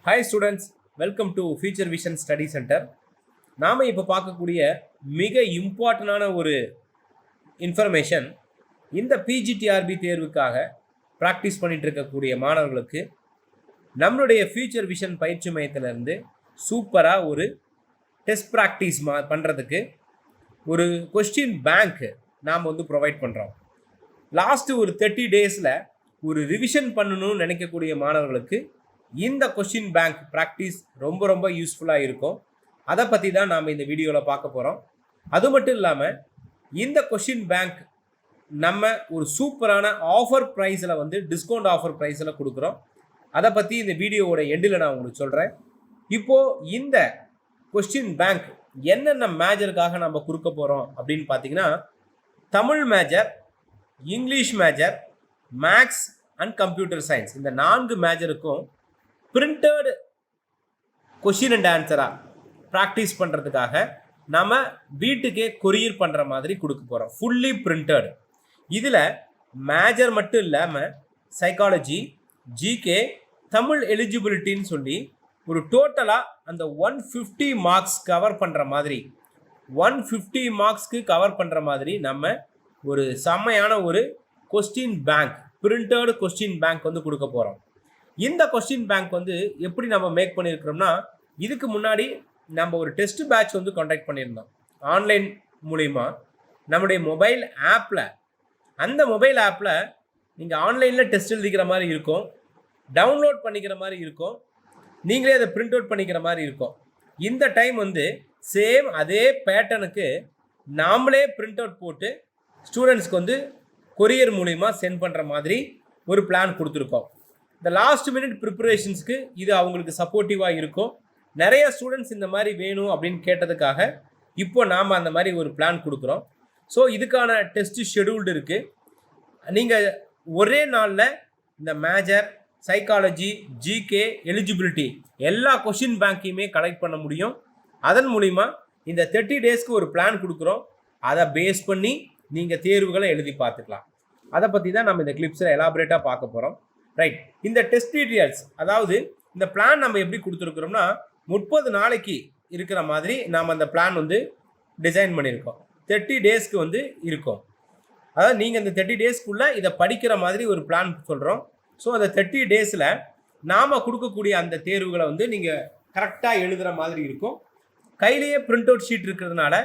Hi students, welcome to future vision study centre. நாம் இப்போ பார்க்கக்கூடிய மிக இம்பார்ட்டண்டான ஒரு இன்ஃபர்மேஷன், இந்த பிஜிடிஆர்பி தேர்வுக்காக ப்ராக்டிஸ் பண்ணிட்டு இருக்கக்கூடிய மாணவர்களுக்கு நம்மளுடைய ஃபியூச்சர் விஷன் பயிற்சி மையத்திலேருந்து சூப்பராக ஒரு டெஸ்ட் ப்ராக்டிஸ் பண்ணுறதுக்கு ஒரு கொஸ்டின் பேங்க் நாம் ப்ரொவைட் பண்ணுறோம். லாஸ்ட்டு ஒரு 30 டேஸில் ஒரு ரிவிஷன் பண்ணணும்னு நினைக்கக்கூடிய மாணவர்களுக்கு இந்த கொஸ்டின் பேங்க் ப்ராக்டிஸ் ரொம்ப யூஸ்ஃபுல்லாக இருக்கும். அதை பற்றி தான் நாம் இந்த வீடியோவில் பார்க்க போகிறோம். அது மட்டும் இல்லாமல் இந்த கொஸ்டின் பேங்க் நம்ம ஒரு சூப்பரான ஆஃபர் ப்ரைஸில் டிஸ்கவுண்ட் ஆஃபர் ப்ரைஸில் கொடுக்குறோம். அதை பற்றி இந்த வீடியோவோட எண்டில் நான் உங்களுக்கு சொல்கிறேன். இப்போது இந்த கொஸ்டின் பேங்க் என்னென்ன மேஜருக்காக நம்ம கொடுக்க போகிறோம் அப்படின்னு பார்த்தீங்கன்னா, Tamil major, English major, maths and computer science, இந்த 4 மேஜருக்கும் பிரிண்டட் கொஷின் அண்ட் ஆன்சராக ப்ராக்டிஸ் பண்ணுறதுக்காக நம்ம வீட்டுக்கே கொரியர் பண்ணுற மாதிரி கொடுக்க போகிறோம். Fully printed. இதில் மேஜர் மட்டும் இல்லாமல் சைக்காலஜி, ஜிகே, தமிழ் எலிஜிபிலிட்டின்னு சொல்லி ஒரு டோட்டலாக அந்த 150 மார்க்ஸ் கவர் பண்ணுற மாதிரி, 150 மார்க்ஸ்க்கு கவர் பண்ணுற மாதிரி நம்ம ஒரு செம்மையான ஒரு question bank, printed question bank கொடுக்க போகிறோம். இந்த கொஸ்டின் பேங்க் எப்படி நம்ம மேக் பண்ணியிருக்கிறோம்னா, இதுக்கு முன்னாடி நம்ம ஒரு டெஸ்ட் பேட்ச் கான்டாக்ட் பண்ணியிருந்தோம் ஆன்லைன் மூலிமா நம்முடைய மொபைல் ஆப்பில். அந்த மொபைல் ஆப்பில் நீங்கள் ஆன்லைனில் டெஸ்ட் எழுதிக்கிற மாதிரி இருக்கும், டவுன்லோட் பண்ணிக்கிற மாதிரி இருக்கும், நீங்களே அதை பிரிண்ட் அவுட் பண்ணிக்கிற மாதிரி இருக்கும். இந்த டைம் சேம் அதே பேட்டர்னுக்கு நாமளே பிரிண்ட் அவுட் போட்டு ஸ்டூடெண்ட்ஸ்க்கு கொரியர் மூலிமா சென்ட் பண்ணுற மாதிரி ஒரு பிளான் கொடுத்துருக்கோம். இந்த லாஸ்ட் மினிட் ப்ரிப்பரேஷன்ஸ்க்கு இது அவங்களுக்கு சப்போர்ட்டிவாக இருக்கும். நிறைய ஸ்டூடெண்ட்ஸ் இந்த மாதிரி வேணும் அப்படின்னு கேட்டதுக்காக இப்போ நாம் அந்த மாதிரி ஒரு பிளான் கொடுக்குறோம். ஸோ இதுக்கான டெஸ்ட் ஷெடியூல்டு இருக்குது. நீங்கள் ஒரே நாளில் இந்த மேஜர், சைக்காலஜி, ஜிகே, எலிஜிபிலிட்டி எல்லா கொஷின் பேங்க்கையுமே கலெக்ட் பண்ண முடியும். அதன் மூலிமா இந்த 30 டேஸ்க்கு ஒரு பிளான் கொடுக்குறோம். அதை பேஸ் பண்ணி நீங்கள் தேர்வுகளை எழுதி பார்த்துக்கலாம். அதை பற்றி தான் நம்ம இந்த கிளிப்ஸில் எலாபரேட்டாக பார்க்க போகிறோம். ரைட். இந்த டெஸ்ட் டீட்டெயில்ஸ், அதாவது இந்த பிளான் நம்ம எப்படி கொடுத்துருக்குறோம்னா, 30 நாளைக்கு இருக்கிற மாதிரி நாம் அந்த பிளான் டிசைன் பண்ணியிருக்கோம். 30 டேஸ்க்கு இருக்கும். அதாவது நீங்கள் இந்த 30 டேஸ்க்குள்ளே இதை படிக்கிற மாதிரி ஒரு பிளான் சொல்கிறோம். ஸோ அந்த 30 டேஸில் நாம் கொடுக்கக்கூடிய அந்த தேர்வுகளை நீங்கள் கரெக்டாக எழுதுகிற மாதிரி இருக்கும். கையிலேயே பிரிண்ட் அவுட் ஷீட் இருக்கிறதுனால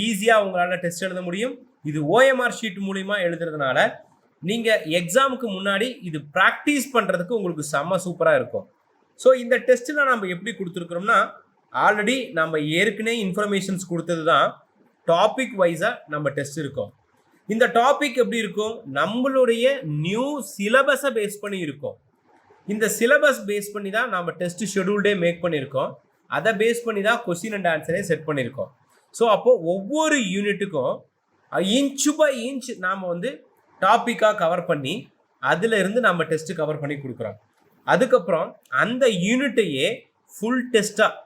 ஈஸியாக உங்களால் டெஸ்ட் எழுத முடியும். இது ஓஎம்ஆர் ஷீட் மூலிமா எழுதுறதுனால நீங்கள் எக்ஸாமுக்கு முன்னாடி இது ப்ராக்டிஸ் பண்ணுறதுக்கு உங்களுக்கு செம்ம சூப்பராக இருக்கும். ஸோ இந்த டெஸ்ட்டில் நம்ம எப்படி கொடுத்துருக்குறோம்னா, ஆல்ரெடி நம்ம ஏற்கனவே இன்ஃபர்மேஷன்ஸ் கொடுத்தது தான் டாபிக் வைஸாக நம்ம டெஸ்ட் இருக்கும். இந்த டாபிக் எப்படி இருக்கும், நம்மளுடைய நியூ சிலபஸை பேஸ் பண்ணி இருக்கும். இந்த சிலபஸ் பேஸ் பண்ணி தான் நம்ம டெஸ்ட் ஷெடியூல்டே மேக் பண்ணியிருக்கோம். அதை பேஸ் பண்ணி தான் கொஸ்டின் அண்ட் ஆன்சரே செட் பண்ணியிருக்கோம். ஸோ அப்போது ஒவ்வொரு யூனிட்டுக்கும் இன்ச் பை இன்ச் நாம் டாப்பிக்காக கவர் பண்ணி அதில் இருந்து நம்ம டெஸ்ட்டு கவர் பண்ணி கொடுக்குறோம். அதுக்கப்புறம் அந்த யூனிட்டையே ஃபுல் டெஸ்ட்டாக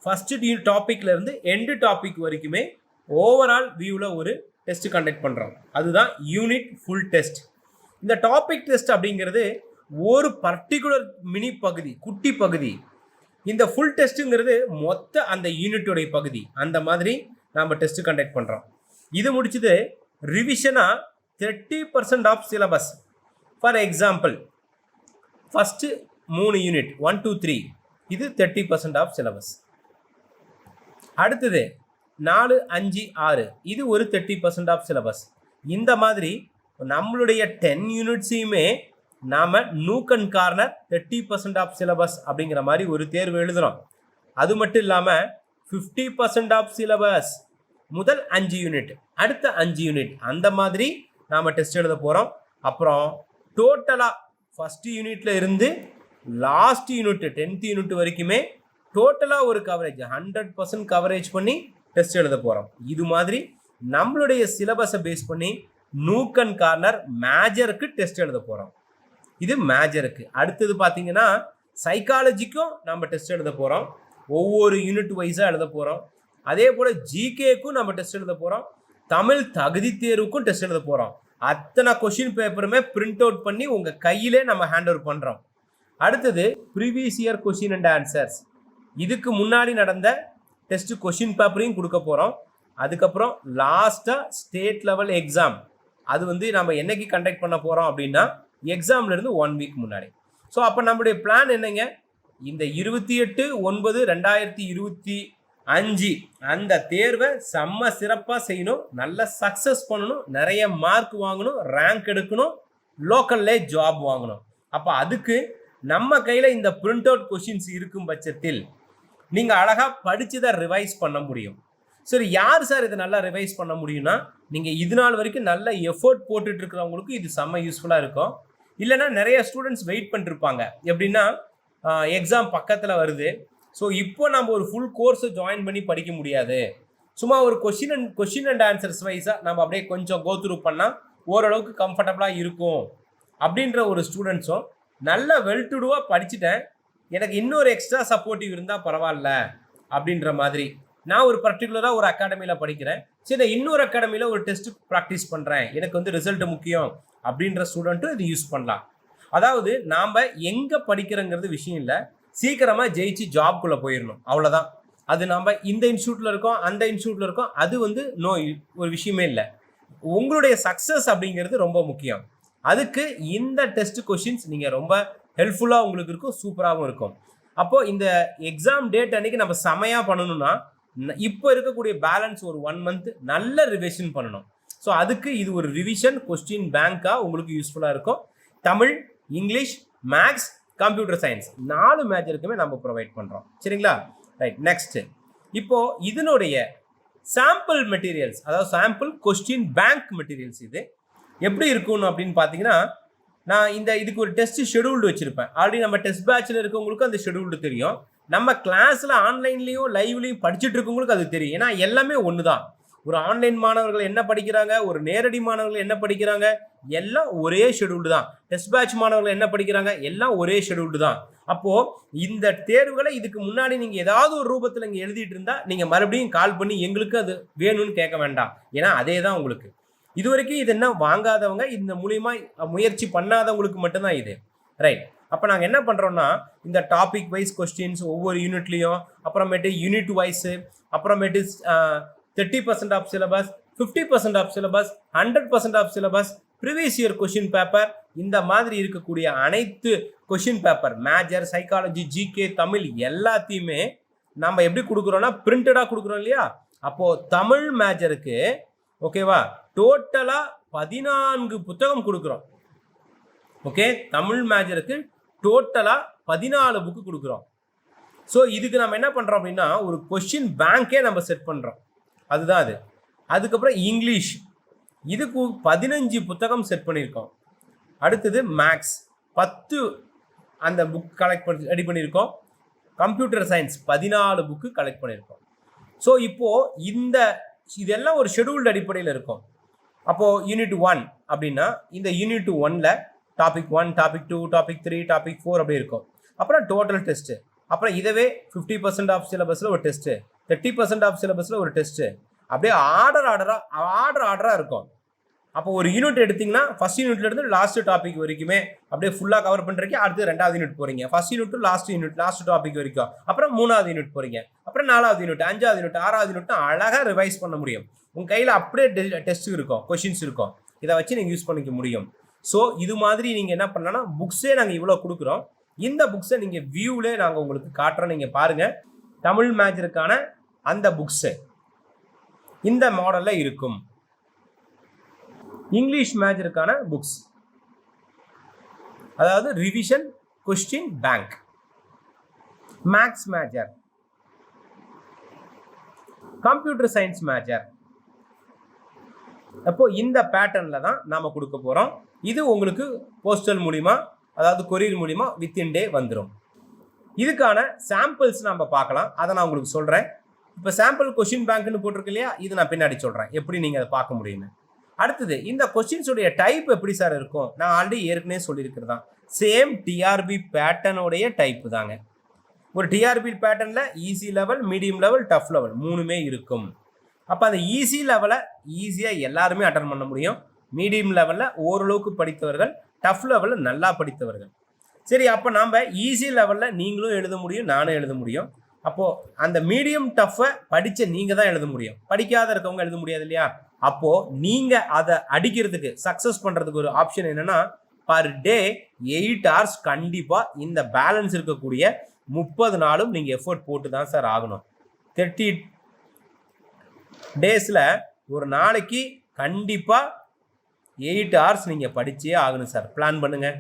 ஃபஸ்ட்டு டாப்பிக்லேருந்து எண்டு டாபிக் வரைக்குமே ஓவரால் வியூவில் ஒரு டெஸ்ட் கண்டக்ட் பண்ணுறோம். அதுதான் யூனிட் ஃபுல் டெஸ்ட். இந்த டாபிக் டெஸ்ட் அப்படிங்கிறது ஒரு பர்டிகுலர் மினி பகுதி, குட்டி பகுதி. இந்த ஃபுல் டெஸ்ட்டுங்கிறது மொத்த அந்த யூனிட்டுடைய பகுதி. அந்த மாதிரி நாம் டெஸ்ட்டு கண்டக்ட் பண்ணுறோம். இது முடிச்சது ரிவிஷனாக 30% of syllabus. For example, first 3 unit 1, 2, 3 இது 30% ஆஃப் சிலபஸ். அடுத்தது 4, 5, 6 இது ஒரு 30% ஆஃப் சிலபஸ். இந்த மாதிரி நம்மளுடைய 10 யூனிட்ஸையுமே நாம் nook and corner 30% of syllabus அப்படிங்கிற மாதிரி ஒரு தேர்வு எழுதுகிறோம். அது மட்டும் இல்லாமல் 50% ஆஃப் சிலபஸ் முதல் 5 யூனிட், அடுத்த 5 யூனிட், அந்த மாதிரி நாம் டெஸ்ட் எழுத போகிறோம். அப்புறம் டோட்டலாக ஃபஸ்ட்டு யூனிட்டில் இருந்து லாஸ்ட் யூனிட் 10th யூனிட் வரைக்குமே டோட்டலாக ஒரு கவரேஜ் 100% கவரேஜ் பண்ணி டெஸ்ட் எழுத போகிறோம். இது மாதிரி நம்மளுடைய சிலபஸை பேஸ் பண்ணி நூக் அண்ட் கார்னர் மேஜருக்கு டெஸ்ட் எழுத போகிறோம். இது மேஜருக்கு. அடுத்தது பார்த்தீங்கன்னா சைக்காலஜிக்கும் நம்ம டெஸ்ட் எழுத போகிறோம். ஒவ்வொரு யூனிட் வைஸாக எழுத போகிறோம். அதே போல் ஜிகேக்கும் நம்ம டெஸ்ட் எழுத போகிறோம். தமிழ் தகுதி தேர்வுக்கும் டெஸ்ட் எழுத போகிறோம். அத்தனை கொஷின் பேப்பருமே பிரிண்ட் அவுட் பண்ணி உங்கள் கையிலே நம்ம ஹேண்ட் ஓவர் பண்ணுறோம். அடுத்தது previous year question and answers. இதுக்கு முன்னாடி நடந்த டெஸ்ட் கொஷின் பேப்பரையும் கொடுக்க போகிறோம். அதுக்கப்புறம் லாஸ்ட்டாக ஸ்டேட் லெவல் எக்ஸாம், அது வந்து நம்ம என்னைக்கு கண்டக்ட் பண்ண போகிறோம் அப்படின்னா எக்ஸாம்லேருந்து 1 வீக் முன்னாடி. ஸோ அப்போ நம்மளுடைய பிளான் என்னங்க, இந்த 28/9/2025 அந்த தேர்வை செம்ம சிறப்பாக செய்யணும், நல்ல சக்ஸஸ் பண்ணணும், நிறைய மார்க் வாங்கணும், ரேங்க் எடுக்கணும், லோக்கல்லே ஜாப் வாங்கணும். அப்போ அதுக்கு நம்ம கையில் இந்த பிரிண்ட் அவுட் கொஷின்ஸ் இருக்கும் பட்சத்தில் நீங்கள் அழகாக படிச்சுதை ரிவைஸ் பண்ண முடியும். சரி, யார் சார் இதை நல்லா ரிவைஸ் பண்ண முடியும்னா, நீங்கள் இது நாள் வரைக்கும் நல்ல எஃபோர்ட் போட்டுட்டு இருக்கிறவங்களுக்கு இது செம்ம யூஸ்ஃபுல்லாக இருக்கும். இல்லைன்னா நிறைய ஸ்டூடெண்ட்ஸ் வெயிட் பண்ணிருப்பாங்க, எப்படின்னா எக்ஸாம் பக்கத்தில் வருது, ஸோ இப்போ நம்ம ஒரு ஃபுல் கோர்ஸை ஜாயின் பண்ணி படிக்க முடியாது, சும்மா ஒரு கொஷின் அண்ட் ஆன்சர்ஸ் வைஸாக நம்ம அப்படியே கொஞ்சம் கோத்ரூ பண்ணால் ஓரளவுக்கு கம்ஃபர்டபுளாக இருக்கும் அப்படின்ற ஒரு ஸ்டூடெண்ட்ஸும், நல்ல வெல் டு டூவாக படிச்சுட்டேன், எனக்கு இன்னொரு எக்ஸ்ட்ரா சப்போர்ட்டிவ் இருந்தால் பரவாயில்ல அப்படின்ற மாதிரி, நான் ஒரு பர்டிகுலராக ஒரு அகாடமியில் படிக்கிறேன், சரி இன்னொரு அகாடமியில் ஒரு டெஸ்ட் ப்ராக்டிஸ் பண்ணுறேன், எனக்கு வந்து ரிசல்ட் முக்கியம் அப்படின்ற ஸ்டூடெண்ட்டும் இது யூஸ் பண்ணலாம். அதாவது நாம் எங்கே படிக்கிறோங்கிறது விஷயம் இல்லை, சீக்கிரமாக ஜெயிச்சு ஜாப்குள்ளே போயிடணும், அவ்வளோதான். அது நம்ம இந்த இன்ஸ்டியூட்டில் இருக்கோம் அந்த இன்ஸ்டியூட்டில் இருக்கோம் அது வந்து ஒரு விஷயமே இல்லை. உங்களுடைய சக்ஸஸ் அப்படிங்கிறது ரொம்ப முக்கியம். அதுக்கு இந்த டெஸ்ட் கொஷின்ஸ் நீங்கள் ரொம்ப ஹெல்ப்ஃபுல்லாக உங்களுக்கு இருக்கும், சூப்பராகவும் இருக்கும். அப்போது இந்த எக்ஸாம் டேட் அன்றைக்கி நம்ம செமையாக பண்ணணும்னா இப்போ இருக்கக்கூடிய பேலன்ஸ் ஒரு 1 மந்த் நல்ல ரிவிஷன் பண்ணணும். ஸோ அதுக்கு இது ஒரு ரிவிஷன் கொஸ்டின் பேங்காக உங்களுக்கு யூஸ்ஃபுல்லாக இருக்கும். Tamil, English, maths, computer science 4 மேஜருக்குமே நம்ம ப்ரொவைட் பண்ணுறோம். சரிங்களா? ரைட். நெக்ஸ்ட், இப்போது இதனுடைய சாம்பிள் மெட்டீரியல்ஸ், அதாவது சாம்பிள் கொஸ்டின் பேங்க் மெட்டீரியல்ஸ் இது எப்படி இருக்கும்னு அப்படின்னு பார்த்தீங்கன்னா, நான் இதுக்கு ஒரு டெஸ்ட் ஷெடியூல்டு வச்சுருப்பேன். ஆல்ரெடி நம்ம டெஸ்ட் பேட்சில் இருக்கவங்களுக்கு அந்த ஷெடியூல்டு தெரியும், நம்ம கிளாஸில் ஆன்லைன்லேயும் லைவ்லையும் படிச்சுட்டு இருக்கவங்களுக்கு அது தெரியும். ஏன்னா எல்லாமே ஒன்று தான். ஒரு ஆன்லைன் மாணவர்கள் என்ன படிக்கிறாங்க, ஒரு நேரடி மாணவர்கள் என்ன படிக்கிறாங்க, எல்லாம் ஒரே ஷெடியூல்டு தான். டெஸ்ட் பேட்ச் மாணவர்கள் என்ன படிக்கிறாங்க, எல்லாம் ஒரே ஷெடியூல்டு தான். அப்போது இந்த தேர்வுகளை இதுக்கு முன்னாடி நீங்கள் ஏதாவது ஒரு ரூபத்தில் இங்கே எழுதிட்டு இருந்தால் நீங்கள் மறுபடியும் கால் பண்ணி எங்களுக்கு அது வேணும்னு கேட்க வேண்டாம், ஏன்னா அதே தான் உங்களுக்கு. இது வரைக்கும் இது என்ன வாங்காதவங்க, இந்த மூலியமா முயற்சி பண்ணாதவங்களுக்கு மட்டும்தான் இது. ரைட். அப்போ நாங்கள் என்ன பண்ணுறோன்னா, இந்த டாபிக் வைஸ் கொஸ்டின்ஸ் ஒவ்வொரு யூனிட்லேயும், அப்புறமேட்டு யூனிட் வைஸு, அப்புறமேட்டு 30% of syllabus, 50% of syllabus, 100% of syllabus, previous year question paper, இந்த மாதிரி இருக்கக்கூடிய அனைத்து question paper, major, psychology, GK, Tamil எல்லாத்தையுமே நம்ம எப்படி கொடுக்குறோன்னா பிரிண்டடாக கொடுக்குறோம் இல்லையா? அப்போது தமிழ் மேஜருக்கு ஓகேவா டோட்டலாக 14 புத்தகம் கொடுக்குறோம். ஓகே, தமிழ் மேஜருக்கு டோட்டலாக 14 புக்கு கொடுக்குறோம். ஸோ இதுக்கு நம்ம என்ன பண்ணுறோம் அப்படின்னா, ஒரு கொஷின் பேங்கே நம்ம செட் பண்ணுறோம், அதுதான் அது. அதுக்கப்புறம் இங்கிலீஷ், இதுக்கு 15 புத்தகம் செட் பண்ணியிருக்கோம். அடுத்தது மேக்ஸ் 10 அந்த புக் கலெக்ட் பண்ணி ரெடி பண்ணியிருக்கோம். கம்ப்யூட்டர் சயின்ஸ் 14 புக்கு கலெக்ட் பண்ணியிருக்கோம். ஸோ இப்போது இதெல்லாம் ஒரு ஷெடியூல்டு அடிப்படையில் இருக்கும். அப்போது யூனிட் 1 அப்படின்னா இந்த யூனிட் 1ல் டாபிக் 1, டாபிக் 2, டாபிக் 3, டாபிக் 4 அப்படி இருக்கும். அப்புறம் டோட்டல் டெஸ்ட்டு, அப்புறம் இதவே 50% ஆஃப் சிலபஸில் ஒரு டெஸ்ட்டு, 30% ஆஃப் சிலபஸில் ஒரு டெஸ்ட்டு, அப்படியே ஆர்டராக இருக்கும். அப்போ ஒரு யூனிட் எடுத்திங்கன்னா ஃபஸ்ட் யூனிட்லேருந்து லாஸ்ட் டாபிக் வரைக்குமே அப்படியே ஃபுல்லாக கவர் பண்ணுறதுக்கு அடுத்து 2வது யூனிட் போகிறீங்க, ஃபஸ்ட் யூனிட் லாஸ்ட் டாபிக் வரைக்கும், அப்புறம் 3வது யூனிட் போகிறீங்க, அப்புறம் 4வது யூனிட், 5வது யூனிட், 6வது யூனிட் அழகாக ரிவைஸ் பண்ண முடியும். உங்கள் கையில் அப்படியே டெஸ்ட் இருக்கும், கொஷின்ஸ் இருக்கும், இதை வச்சு நீங்கள் யூஸ் பண்ணிக்க முடியும். ஸோ இது மாதிரி நீங்கள் என்ன பண்ணலாம்னா, புக்ஸே நாங்கள் இவ்வளோ கொடுக்குறோம், இந்த புக்ஸை நீங்கள் வியூவிலே நாங்கள் உங்களுக்கு காட்டுறோம், நீங்கள் பாருங்கள். தமிழ் மேஜருக்கான அந்த புக்ஸு இந்த மாடலில் இருக்கும். இங்கிலீஷ் மேஜருக்கான புக்ஸ், அதாவது revision question bank. Maths major, computer science major. அப்போ இந்த பேட்டர்ன்ல தான் நாம கொடுக்க போறோம். இது உங்களுக்கு போஸ்டல் மூலிமா, அதாவது கொரியர் மூலிமா வித்தின் டே வந்துடும். இதுக்கான சாம்பிள்ஸ் நம்ம பார்க்கலாம், அதை நான் உங்களுக்கு சொல்றேன். இப்போ சாம்பிள் கொஸ்டின் பேங்க்னு போட்டிருக்கு இல்லையா, இது நான் பின்னாடி சொல்றேன் எப்படி நீங்க அதை பார்க்க முடியும்னு. அடுத்தது, இந்த கொஸ்டின்ஸுடைய டைப் எப்படி சார் இருக்கும்? நான் ஆல்ரெடி ஏற்கனவே சொல்லியிருக்கிறது தான், சேம் டிஆர்பி பேட்டர்னுடைய டைப்பு தாங்க. ஒரு டிஆர்பி பேட்டர்னில் easy level, medium level, tough level 3மே இருக்கும். அப்போ அந்த ஈஸி லெவலை ஈஸியாக எல்லாருமே அட்டன் பண்ண முடியும். மீடியம் லெவலில் ஓரளவுக்கு படித்தவர்கள், டஃப் லெவலில் நல்லா படித்தவர்கள். சரி, அப்போ நாம் ஈஸி லெவலில் நீங்களும் எழுத முடியும், நானும் எழுத முடியும். அப்போது அந்த மீடியம் டஃப்பை படித்த நீங்கள் தான் எழுத முடியும், படிக்காத இருக்கவங்க எழுத முடியாது இல்லையா? அப்போது நீங்கள் அதை அடிக்கிறதுக்கு, சக்ஸஸ் பண்ணுறதுக்கு ஒரு ஆப்ஷன் என்னென்னா, பர் டே 8 hours கண்டிப்பாக இந்த பேலன்ஸ் இருக்கக்கூடிய 30 நாளும் நீங்கள் எஃபோர்ட் போட்டு தான் சார் ஆகணும். 30 டேஸில் ஒரு நாளைக்கு கண்டிப்பாக 8 hours நீங்கள் படிச்சே ஆகணும் சார். பிளான் பண்ணுங்கள்.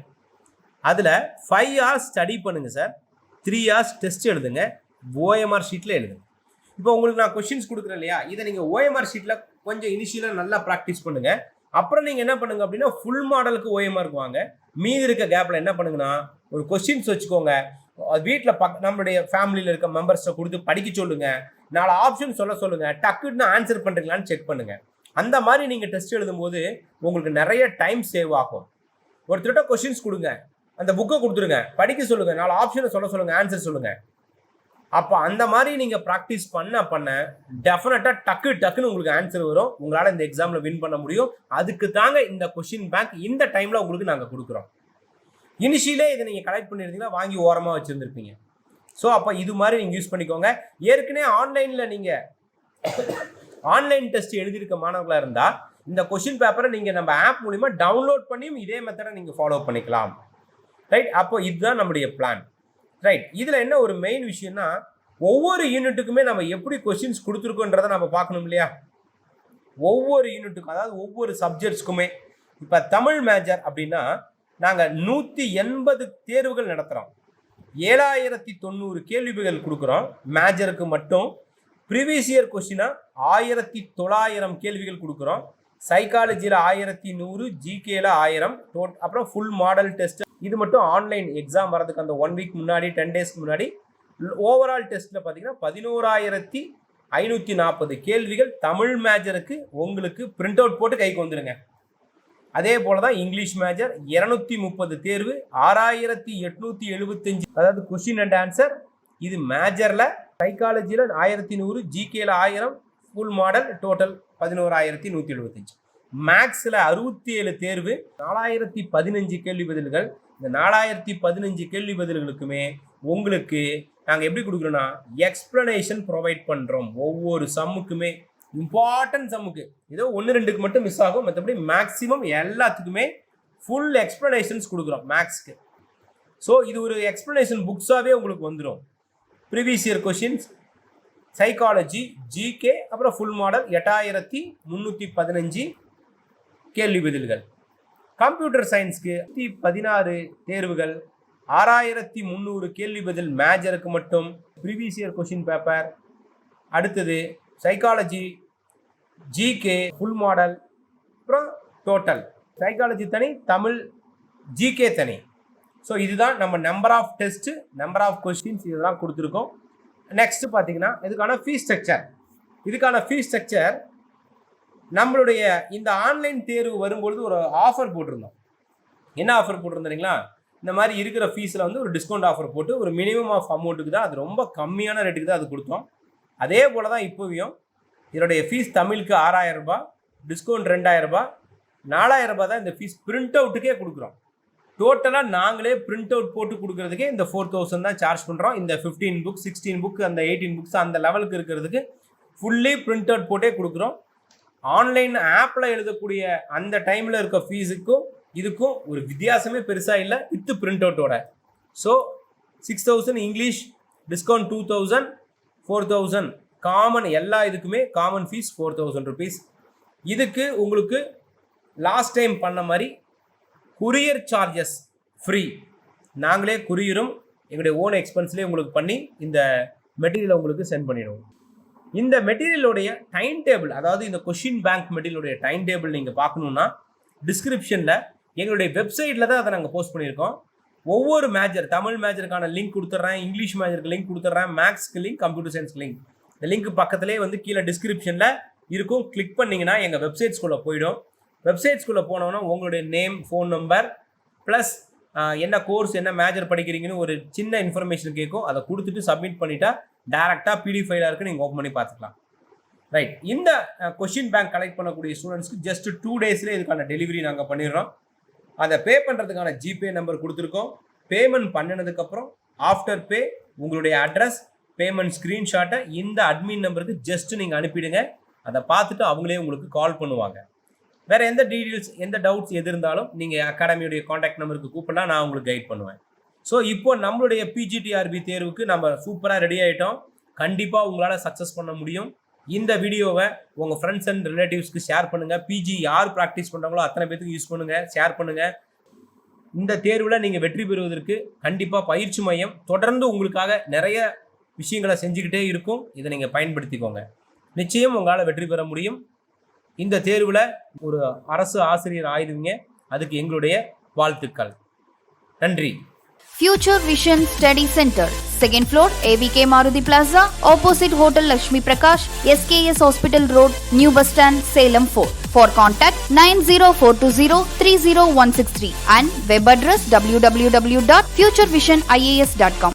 அதில் 5 hours ஸ்டடி பண்ணுங்கள் சார், 3 hours டெஸ்ட் எழுதுங்க, ஓஎம்ஆர் ஷீட்டில் எழுதுங்க. இப்போ உங்களுக்கு நான் கொஷின்ஸ் கொடுக்குறேன் இல்லையா, இதை நீங்கள் ஓஎம்ஆர் ஷீட்டில் கொஞ்சம் இனிஷியலாக நல்லா ப்ராக்டிஸ் பண்ணுங்கள். அப்புறம் நீங்கள் என்ன பண்ணுங்க அப்படின்னா, ஃபுல் மாடலுக்கு ஓஎம்ஆருக்கு வாங்க. மீதி இருக்க கேப்பில் என்ன பண்ணுங்கன்னா, ஒரு கொஸ்டின்ஸ் வச்சுக்கோங்க, வீட்டில் நம்மளுடைய ஃபேமிலியில் இருக்க மெம்பர்ஸை கொடுத்து படிக்க சொல்லுங்கள், 4 ஆப்ஷன் சொல்லுங்கள், டக்குன்னு ஆன்சர் பண்ணுறீங்களான்னு செக் பண்ணுங்கள். அந்த மாதிரி நீங்கள் டெஸ்ட் எழுதும்போது உங்களுக்கு நிறைய டைம் சேவ் ஆகும். ஒருத்தர்கிட்ட கொஸ்டின்ஸ் கொடுங்க, அந்த புக்கை கொடுத்துருங்க, படிக்க சொல்லுங்கள், 4 ஆப்ஷனை சொல்லுங்கள், ஆன்சர் சொல்லுங்கள். அப்போ அந்த மாதிரி நீங்கள் ப்ராக்டிஸ் பண்ண டெஃபினட்டாக டக்குன்னு உங்களுக்கு ஆன்சர் வரும். உங்களால் இந்த எக்ஸாமில் வின் பண்ண முடியும். அதுக்கு தாங்க இந்த கொஷின் பேங்க் இந்த டைமில் உங்களுக்கு நாங்கள் கொடுக்குறோம். இனிஷியலே இதை நீங்கள் கலெக்ட் பண்ணியிருந்தீங்கன்னா வாங்கி ஓரமாக வச்சுருந்துருப்பீங்க. ஸோ அப்போ இது மாதிரி நீங்கள் யூஸ் பண்ணிக்கோங்க. ஏற்கனவே ஆன்லைனில் நீங்கள் ஆன்லைன் டெஸ்ட் எழுதியிருக்க மாணவர்களாக இருந்தால் இந்த கொஷின் பேப்பரை நீங்கள் நம்ம ஆப் மூலிமா டவுன்லோட் பண்ணியும் இதே மெத்தடை நீங்கள் ஃபாலோ பண்ணிக்கலாம். ரைட், அப்போ இதுதான் நம்முடைய பிளான். ரைட், இதில் என்ன ஒரு மெயின் விஷயம்னா, ஒவ்வொரு யூனிட்டுக்குமே நம்ம எப்படி கொஸ்டின்ஸ் கொடுத்துருக்கோன்றதை நம்ம பார்க்கணும் இல்லையா? ஒவ்வொரு யூனிட்டுக்கும், அதாவது ஒவ்வொரு சப்ஜெக்ட்ஸ்க்குமே. இப்போ தமிழ் மேஜர் அப்படின்னா நாங்கள் 180 தேர்வுகள் நடத்துகிறோம், 7090 கேள்விகள் கொடுக்குறோம் மேஜருக்கு மட்டும். ப்ரீவியஸ் இயர் கொஸ்டினா 1900 கேள்விகள் கொடுக்குறோம். சைக்காலஜியில் 1100, ஜிகேல 1000, அப்புறம் ஃபுல் மாடல் டெஸ்ட். இது மட்டும் ஆன்லைன் எக்ஸாம் வரதுக்கு அந்த 1 வீக் முன்னாடி, 10 டேஸ்க்கு முன்னாடி. ஓவரால் டெஸ்ட்டில் பார்த்தீங்கன்னா 11540 கேள்விகள் தமிழ் மேஜருக்கு உங்களுக்கு பிரிண்ட் அவுட் போட்டு கைக்கு வந்துடுங்க. அதே போல் தான் இங்கிலீஷ் மேஜர் 230 தேர்வு, 6875 அதாவது கொஸ்டின் அண்ட் ஆன்சர். இது மேஜரில். சைக்காலஜியில் 1100, ஜிகேல 1000, ஃபுல் மாடல் டோட்டல் 11175. மேக்ஸில் 67 தேர்வு, 4015 கேள்வி பதில்கள். இந்த 4015 கேள்வி பதில்களுக்குமே உங்களுக்கு நாங்கள் எப்படி கொடுக்குறோன்னா எக்ஸ்பிளனேஷன் ப்ரொவைட் பண்ணுறோம். ஒவ்வொரு சம்முக்குமே, இம்பார்ட்டன்ட் சம்முக்கு ஏதோ 1-2க்கு மட்டும் மிஸ் ஆகும், மற்றபடி மேக்ஸிமம் எல்லாத்துக்குமே ஃபுல் எக்ஸ்பிளனேஷன்ஸ் கொடுக்குறோம் மேக்ஸ்க்கு. ஸோ இது ஒரு எக்ஸ்பிளனேஷன் புக்ஸாகவே உங்களுக்கு வந்துடும். Previous year questions, psychology, GK, அப்புறம் ஃபுல் மாடல் 8315 கேள்வி பதில்கள். கம்ப்யூட்டர் சயின்ஸ்க்கு 16 தேர்வுகள், 6300 கேள்வி பதில் மேஜருக்கு மட்டும். Previous year question paper. அடுத்தது சைக்காலஜி, ஜிகே, ஃபுல் மாடல், அப்புறம் டோட்டல். சைக்காலஜி தனி, தமிழ், ஜிகே தனி. ஸோ இதுதான் நம்ம number of test, number of questions இதெல்லாம் கொடுத்துருக்கோம். நெக்ஸ்ட் பார்த்தீங்கன்னா இதுக்கான ஃபீஸ் ஸ்ட்ரக்சர். இதுக்கான ஃபீஸ் ஸ்ட்ரக்சர் நம்மளுடைய இந்த ஆன்லைன் தேர்வு வரும்பொழுது ஒரு ஆஃபர் போட்டிருந்தோம். என்ன ஆஃபர் போட்டிருந்தீங்களா? இந்த மாதிரி இருக்கிற ஃபீஸில் வந்து ஒரு டிஸ்கவுண்ட் ஆஃபர் போட்டு ஒரு மினிமம் ஆஃப் அமௌண்ட்டுக்கு தான், அது ரொம்ப கம்மியான ரேட்டுக்கு தான் அது கொடுத்தோம். அதே போல் தான் இப்போவும் இதனுடைய ஃபீஸ் தமிழுக்கு 6000 ரூபாய், டிஸ்கவுண்ட் 2000 ரூபாய், 4000 ரூபாய் தான் இந்த ஃபீஸ். பிரிண்ட் அவுட்டுக்கே கொடுக்குறோம். டோட்டலாக நாங்களே பிரிண்ட் அவுட் போட்டு கொடுக்குறதுக்கே இந்த 4000 தான் சார்ஜ் பண்ணுறோம். இந்த 15 புக், 16 புக், அந்த 18 புக்ஸ் அந்த லெவலுக்கு இருக்கிறதுக்கு ஃபுல்லி பிரிண்ட் அவுட் போட்டே கொடுக்குறோம். ஆன்லைன் ஆப்பில் எழுதக்கூடிய அந்த டைமில் இருக்க ஃபீஸுக்கும் இதுக்கும் ஒரு வித்தியாசமே பெருசாக இல்லை, வித் பிரிண்ட் அவுட்டோட. So 6000 English, discount 2000, 4000 common. எல்லா இதுக்குமே காமன் ஃபீஸ் 4000 ருபீஸ். இதுக்கு உங்களுக்கு லாஸ்ட் டைம் பண்ண மாதிரி குரியர் சார்ஜஸ் ஃப்ரீ. நாங்களே குரியரும் எங்களுடைய ஓன் எக்ஸ்பென்ஸ்லேயே உங்களுக்கு பண்ணி இந்த மெட்டீரியலை உங்களுக்கு சென்ட் பண்ணிடுவோம். இந்த மெட்டீரியலுடைய டைம் டேபிள், அதாவது இந்த கொஷின் பேங்க் மெட்டீரியலுடைய டைம் டேபிள் நீங்கள் பார்க்கணுன்னா டிஸ்கிரிப்ஷனில் எங்களுடைய வெப்சைட்டில் தான் அதை நாங்கள் போஸ்ட் பண்ணியிருக்கோம். ஒவ்வொரு மேஜர், தமிழ் மேஜருக்கான லிங்க் கொடுத்துட்றேன், இங்கிலீஷ் மேஜருக்கு லிங்க் கொடுத்துட்றேன், மேக்ஸ்க்கு லிங்க், கம்ப்யூட்டர் சயின்ஸ்க்கு லிங்க். இந்த லிங்க் பக்கத்திலே வந்து கீழே டிஸ்கிரிப்ஷனில் இருக்கும். கிளிக் பண்ணிங்கன்னா எங்கள் வெப்சைட்ஸ்குள்ளே போயிடும். வெப்சைட்ஸ்குள்ளே போனோன்னா உங்களுடைய நேம், ஃபோன் நம்பர், ப்ளஸ் என்ன கோர்ஸ், என்ன மேஜர் படிக்கிறீங்கன்னு ஒரு சின்ன இன்ஃபர்மேஷன் கேட்கும். அதை கொடுத்துட்டு சப்மிட் பண்ணிட்டா டேரெக்டாக பிடிஎஃப் ஃபைலாக இருக்குது, நீங்கள் ஓப்பன் பண்ணி பார்த்துக்கலாம். ரைட், இந்த கொஷின் பேங்க் கலெக்ட் பண்ணக்கூடிய ஸ்டூடெண்ட்ஸ்க்கு ஜஸ்ட் 2 டேஸ்லேயே இதுக்கான டெலிவரி நாங்கள் பண்ணிடுறோம். அதை பே பண்ணுறதுக்கான ஜிபே நம்பர் கொடுத்துருக்கோம். பேமெண்ட் பண்ணினதுக்கப்புறம் ஆஃப்டர் பே உங்களுடைய அட்ரஸ் பேமெண்ட் ஸ்க்ரீன்ஷாட்டை இந்த அட்மின் நம்பருக்கு ஜஸ்ட் நீங்கள் அனுப்பிடுங்க. அதை பார்த்துட்டு அவங்களே உங்களுக்கு கால் பண்ணுவாங்க. வேறு எந்த டீட்டெயில்ஸ் எந்த டவுட்ஸ் எது இருந்தாலும் நீங்கள் அகாடமியுடைய காண்டாக்ட் நம்பருக்கு கூப்பிடலாம், நான் உங்களுக்கு கைட் பண்ணுவேன். ஸோ இப்போ நம்மளுடைய பிஜிடிஆர்பி தேர்வுக்கு நம்ம சூப்பராக ரெடி ஆகிட்டோம். கண்டிப்பாக உங்களால் சக்ஸஸ் பண்ண முடியும். இந்த வீடியோவை உங்கள் ஃப்ரெண்ட்ஸ் அண்ட் ரிலேட்டிவ்ஸ்க்கு ஷேர் பண்ணுங்கள். பிஜி யார் ப்ராக்டிஸ் பண்ணுறாங்களோ அத்தனை பேருக்கு யூஸ் பண்ணுங்கள், ஷேர் பண்ணுங்கள். இந்த தேர்வில் நீங்கள் வெற்றி பெறுவதற்கு கண்டிப்பாக பயிற்சி மையம் தொடர்ந்து உங்களுக்காக நிறைய விஷயங்களை செஞ்சுக்கிட்டே இருக்கும். இதை நீங்கள் பயன்படுத்திக்கோங்க. நிச்சயம் உங்களால் வெற்றி பெற முடியும். இந்த தேர்வில் ஒரு அரசு ஆசிரியர் ஆயிடுவீங்க. அதுக்கு எங்களுடைய வாழ்த்துக்கள். நன்றி. Future Vision Study Center, 2nd floor, AVK Maruti Plaza, opposite Hotel Lakshmi Prakash, SKS Hospital Road, New Bus Stand, Salem 4. For contact 90420 30163 and web address www.futurevision.ias.com.